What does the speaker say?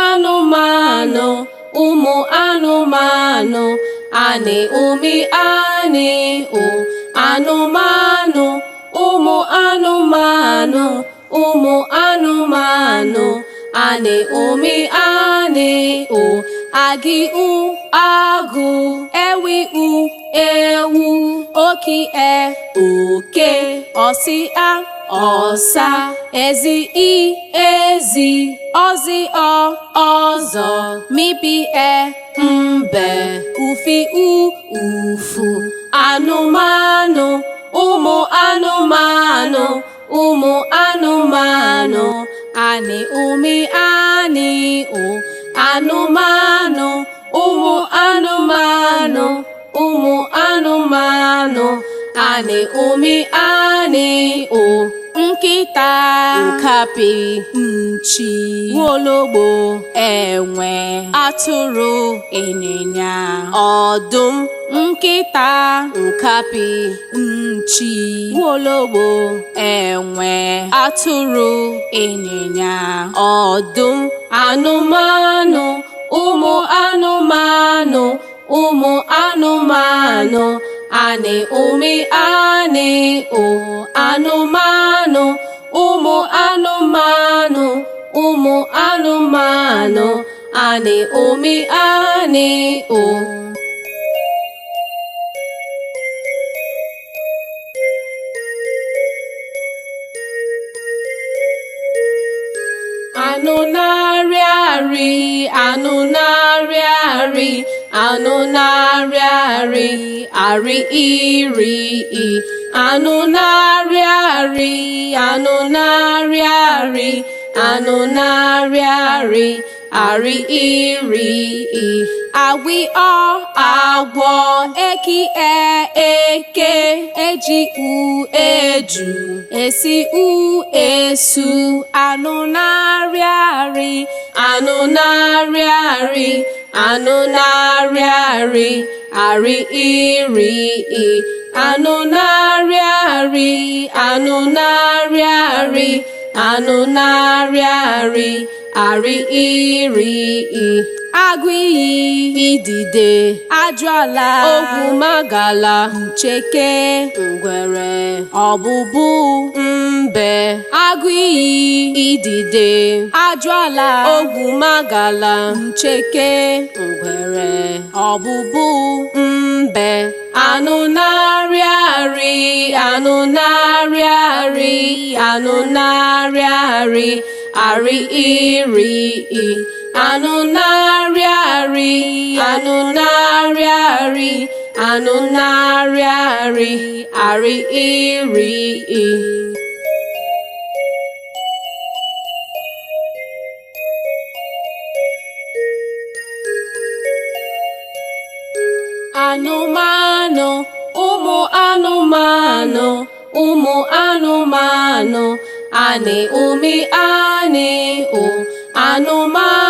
anụmanụ, ụmụ anụmanụ, anị ụmị anị o anụmanụ, ụmụ anụmanụ, ụmụ anụmanụ, anị ụmị anị o agị u agụ, ewi u ewu, oki oke, ọsị ọsa, ezi ezi, ọzị ọzọ, mipi mbe, ufi ufu, anụmanụ, ụmụ anụmanụ, ụmụ anụmanụ, anị ụmị anị o anụmanụ, ụmụ anụmanụ, ụmụ anụmanụ, anị ụmị anị o nkịta, nkapi, nchi, nwologbo, enwe, atụrụ, ịnyịnya, ọdụm, nkịta, nkapi, nchi, nwologbo, enwe, atụrụ, ịnyịnya, ọdụm, anụmanụ, ụmụ anụmanụ, ụmụ anụmanụ, anị ụmị anị o anụmanụ, ụmụ anụmanụ, ụmụ anụmanụ, anị ụmị anị o anụ na-arị arị, anụ na-arị arị, anụ na-arị arị, arị iri i, anụ na-arị arị, anụ na-arị arị, anụ na-arị arị, arị iri i, agwị agwọ, eki eke, eji eju, esi esu, anụ na-arị arị, anụ na-arị arị, anụ na-arị arị, arị iri i, anụ na-arị arị, anụ na-arị arị, anụ na-arị arị, arị iri i, agụ iyi, idide, ajụala, ogwumagala, ncheke, ngwere, ọbụbụ, mbe, agụ iyi, idide, ajụala, ogwumagala, ncheke, ngwere, ọbụbụ, mbe, anụ na-arị arị, anụ na-arị arị, anụ na-arị arị, arị iri i, anụ na-arị arị, anụ na-arị arị, anụ na-arị arị, arị iri i. Anụmanụ, ụmụ anụmanụ, ụmụ anụmanụ, anị ụmị anị o anụmanụ.